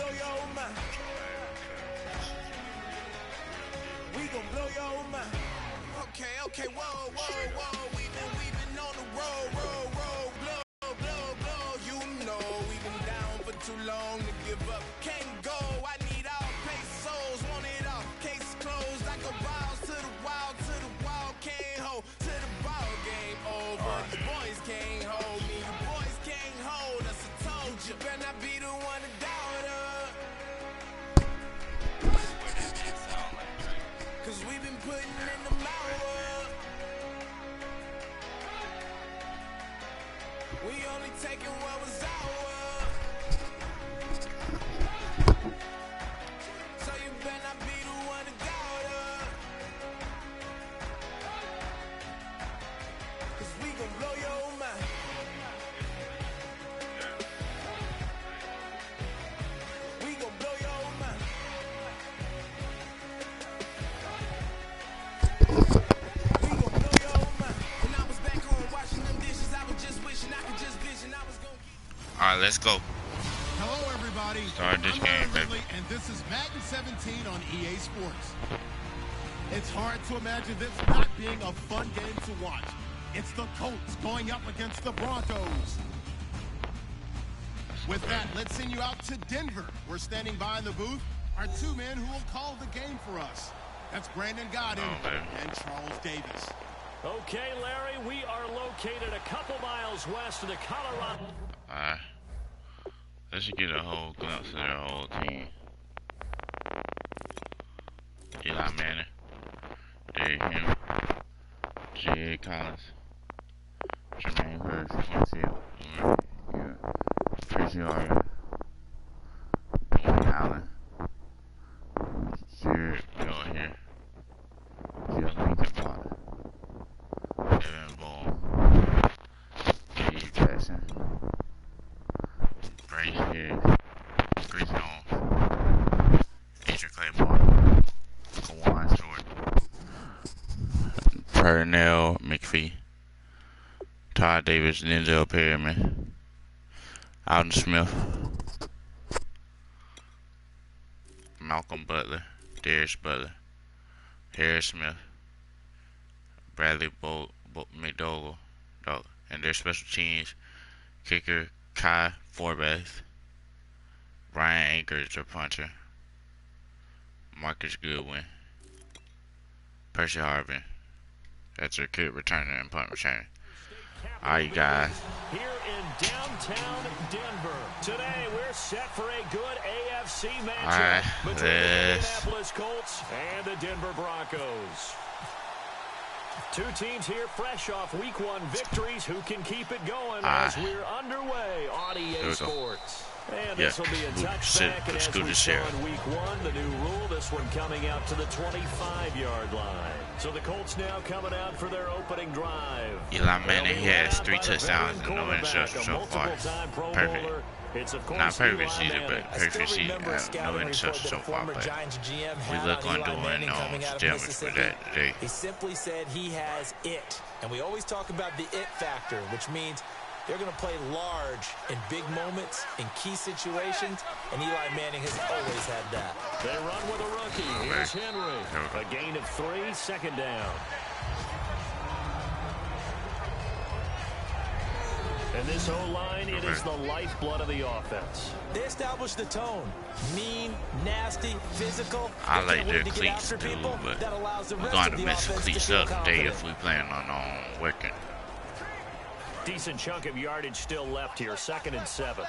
blow your mind. We gon' blow your mind. Okay, whoa. We been on the road, blow. You know we been down for too long to give up. Can't go. I need all pesos, want it all. Case closed. I go balls to the wall, can't hold. To the ball game over. The boys can't hold me. The boys can't hold us. I told you, better not be the one to doubt us. Cause we been putting in the mouth. We only taking what was ours. So you better not be the one to doubt us. Cause we gon' blow your mind. We gon' blow your mind. We gon' blow your mind. When I was back home washing them dishes, I was just wishing I could just vision I was gonna get. Alright, let's go. Hello, everybody. Start this game, baby. And this is Madden 17 on EA Sports. It's hard to imagine this not being a fun game to watch. It's the Colts going up against the Broncos. With that, let's send you out to Denver. We're standing by in the booth. Our two men who will call the game for us. That's Brandon Godin and Charles Davis. Okay, Larry, we are located a couple miles west of the Colorado. Alright. Let's get a whole glimpse of their whole team. Eli Manning, Derrick Henry, J.A. Collins, Jermaine Hurst, Tracy Arden, Wayne Allen, Jared Miller here, Jill Lincoln Bond, Evan Ball, Dave Jackson, Bryce Hicks, Chris Jones, Adrian Claymore, Kawan Stewart, Pernell McPhee, Todd Davis, Denzel Perryman, Alden Smith, Malcolm Butler, Darius Butler, Harris Smith, Bradley McDougall, and their special teams kicker Kai Forbath, Brian Anchorage, a puncher, Marcus Goodwin, Percy Harvin, that's their kick returner and punt returner. Alright, you guys. Here in downtown Denver. Today we're set for a good AFC matchup between the Indianapolis Colts and the Denver Broncos. Two teams here fresh off Week 1 victories. Who can keep it going as we're underway on EA Sports? And this will be a touchback, and as we saw in Week 1, the new rule, this one coming out to the 25-yard line. So the Colts now coming out for their opening drive. Eli Manning, he has 3 touchdowns and no interceptions so far. Perfect. Not perfect season, but perfect season. No interceptions so far, but we look undoing damage for that today. He simply said he has it. And we always talk about the it factor, which means they're going to play large in big moments, in key situations, and Eli Manning has always had that. They run with a rookie. Here's Henry. A gain of 3, second down. And this O-line, it is the lifeblood of the offense. They establish the tone. Mean, nasty, physical. I like their cleats too, but we're going to mess the cleats up today if we plan on working. Decent chunk of yardage still left here, 2nd and 7.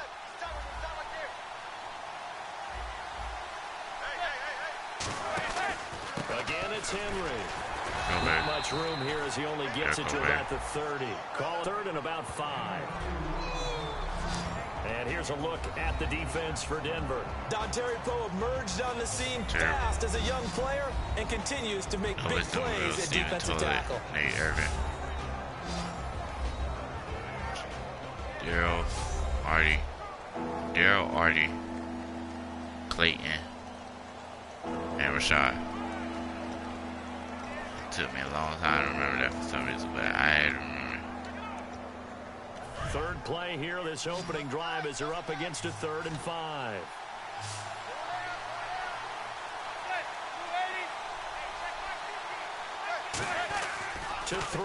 Again, it's Henry. Not much room here as he only gets it to about the 30. Call it 3rd and about 5. And here's a look at the defense for Denver. Dontari Poe emerged on the scene fast as a young player and continues to make big plays at defensive tackle. Nate Irvin. Daryl Artie, Clayton, and Rashad. It took me a long time to remember that for some reason, but I had to remember. Third play here, this opening drive, as they're up against a 3rd and 5. To throw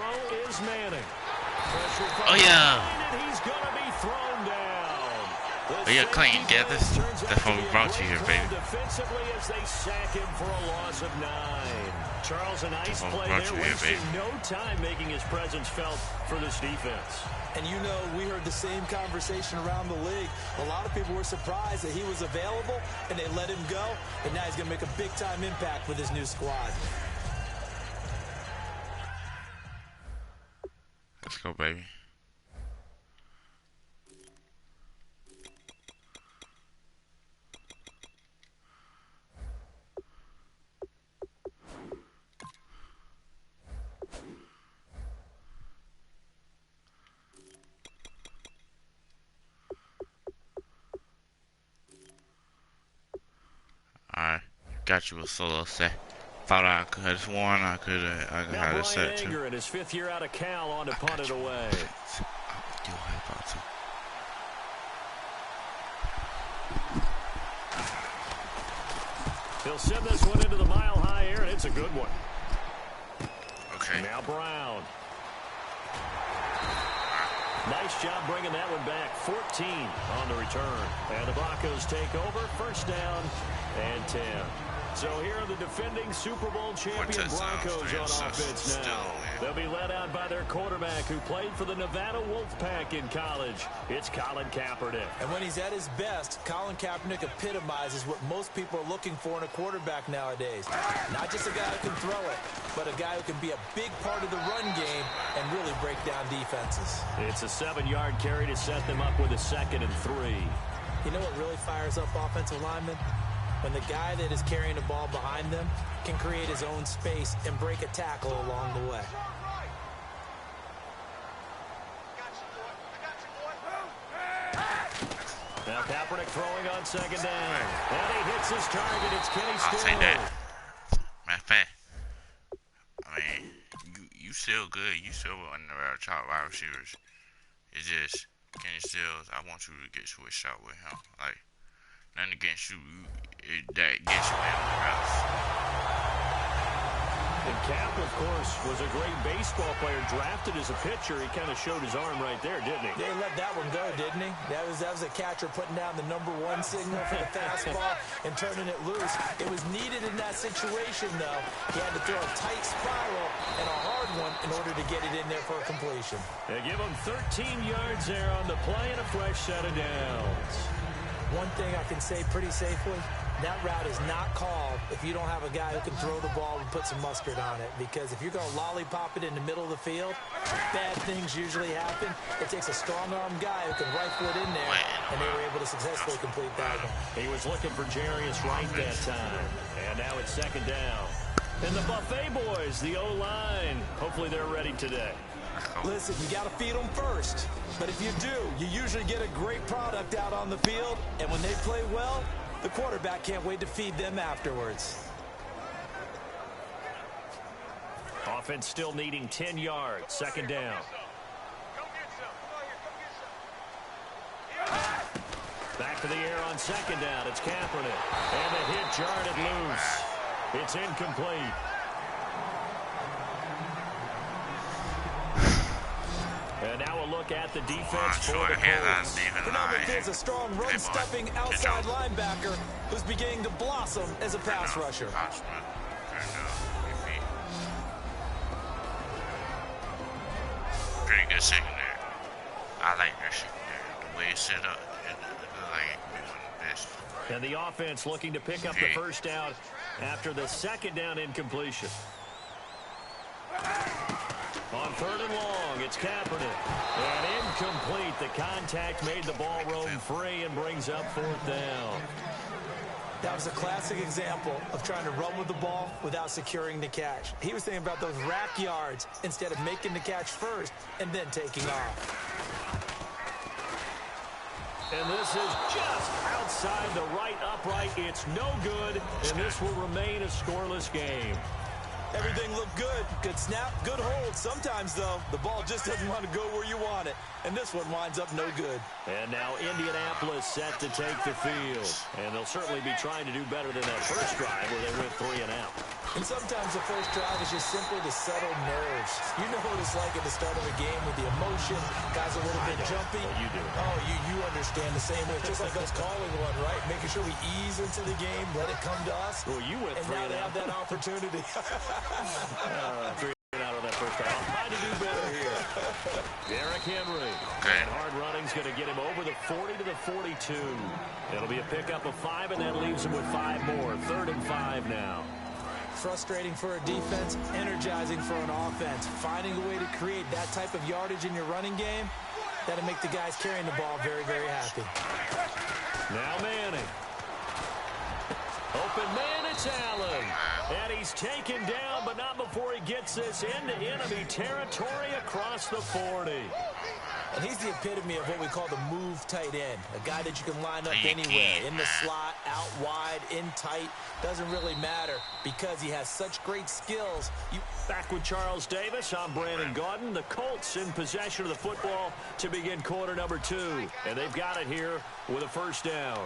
is Manning. Oh, yeah. And he's going to be thrown down. Oh, yeah, Clayton, get this. That's what we brought you here, baby. Defensively as they sack him for a loss of 9. Charles, a nice play there, wasting no time making his presence felt for this defense. And you know, we heard the same conversation around the league. A lot of people were surprised that he was available and they let him go. But now he's going to make a big-time impact with his new squad. Let's go, baby. Alright, got you a solo set. Thought I could have sworn I could have a set too. Now in his 5th year out of Cal on to punt it away. He'll send this one into the mile-high air, and it's a good one. Okay. Now Brown. Nice job bringing that one back. 14 on the return. And the Broncos take over. First down and 10. So here are the defending Super Bowl champion Broncos on offense now. They'll be led out by their quarterback who played for the Nevada Wolfpack in college. It's Colin Kaepernick. And when he's at his best, Colin Kaepernick epitomizes what most people are looking for in a quarterback nowadays. Not just a guy who can throw it, but a guy who can be a big part of the run game and really break down defenses. It's a 7-yard carry to set them up with a 2nd and 3. You know what really fires up offensive linemen? When the guy that is carrying the ball behind them can create his own space and break a tackle along the way. Now Kaepernick throwing on 2nd down. And he hits his target. It's Kenny Stills. I'll say that. Matter of fact, I mean, you still good. You still one of the top wide receivers. It's just Kenny Stills. I want you to get switched out with him. Like, nothing against you. That gets you anywhere else. And Cap, of course, was a great baseball player. Drafted as a pitcher, he kind of showed his arm right there, didn't he? Yeah, he let that one go, didn't he? That was a catcher putting down the #1 signal for the fastball and turning it loose. It was needed in that situation, though. He had to throw a tight spiral and a hard one in order to get it in there for a completion. They give him 13 yards there on the play and a fresh set of downs. One thing I can say pretty safely, that route is not called if you don't have a guy who can throw the ball and put some mustard on it. Because if you're going to lollipop it in the middle of the field, bad things usually happen. It takes a strong-arm guy who can rifle it in there, and they were able to successfully complete that one. He was looking for Jarius Wright that time. And now it's 2nd down. And the Buffet boys, the O-line, hopefully they're ready today. Listen, you got to feed them first. But if you do, you usually get a great product out on the field. And when they play well, the quarterback can't wait to feed them afterwards. Offense still needing 10 yards. 2nd down. Back to the air on 2nd down. It's Kaepernick. And the hit jarred it loose. It's incomplete. And now a look at the defense for the Colts. Kaepernick is a strong run-stuffing outside linebacker who's beginning to blossom as a pass rusher. Pretty good secondary. I like their secondary. The way it's set up, it looks like it's one of the best. And the offense looking to pick up the first down after the 2nd down incompletion. On 3rd and long, it's Kaepernick. And incomplete. The contact made the ball roam free and brings up 4th down. That was a classic example of trying to run with the ball without securing the catch. He was thinking about those rack yards instead of making the catch first and then taking off. And this is just outside the right upright. It's no good, and this will remain a scoreless game. Everything looked good. Good snap, good hold. Sometimes, though, the ball just doesn't want to go where you want it. And this one winds up no good. And now Indianapolis set to take the field. And they'll certainly be trying to do better than that first drive where they went 3 and out. And sometimes the first drive is just simply to settle nerves. You know what it's like at the start of a game with the emotion. Guys a little bit jumpy. Well, you do. Oh, you understand the same way. Just like us calling one, right? Making sure we ease into the game, let it come to us. Well, you went 3 and now and they out. have that opportunity. 3 and out on that first drive. Trying to do better here. Derrick Henry. And hard running's going to get him over the 40 to the 42. It'll be a pickup of 5, and that leaves him with 5 more. 3rd and 5 now. Frustrating for a defense, energizing for an offense. Finding a way to create that type of yardage in your running game, that'll make the guys carrying the ball very, very happy. Now Manning. Open man, it's Allen. And he's taken down, but not before he gets this into enemy territory across the 40. And he's the epitome of what we call the move tight end. A guy that you can line up anywhere. In the slot, out wide, in tight. Doesn't really matter because he has such great skills. Back with Charles Davis, I'm Brandon Gaudin. The Colts in possession of the football to begin quarter number 2. And they've got it here with a first down.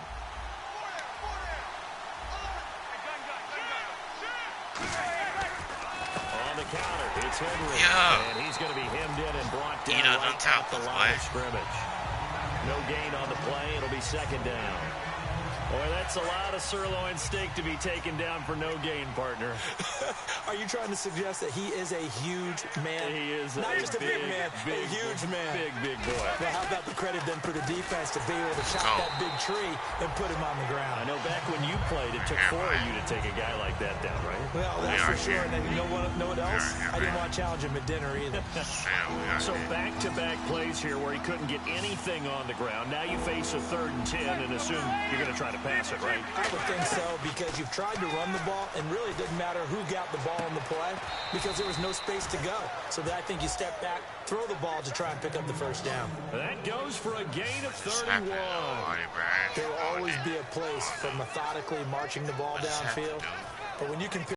On the counter, it's Henry. And he's going to be hemmed in and brought down right at the line of scrimmage. No gain on the play. It'll be 2nd down. Boy, that's a lot of sirloin steak to be taken down for no gain, partner. Are you trying to suggest that he is a huge man? He is not just a big man, a huge man. Big boy. Well, how about the credit then for the defense to be able to chop that big tree and put him on the ground? I know back when you played, it took 4 of you to take a guy like that down, right? Well, that's for sure. And then you know what else? I didn't want to challenge him at dinner either. So back-to-back plays here where he couldn't get anything on the ground. Now you face a 3rd and 10 and assume you're going to try to pass it, right? I would think so because you've tried to run the ball, and really it didn't matter who got the ball in the play because there was no space to go. So I think you step back, throw the ball to try and pick up the first down. That goes for a gain of 31. There will always be a place for methodically marching the ball downfield, but when you can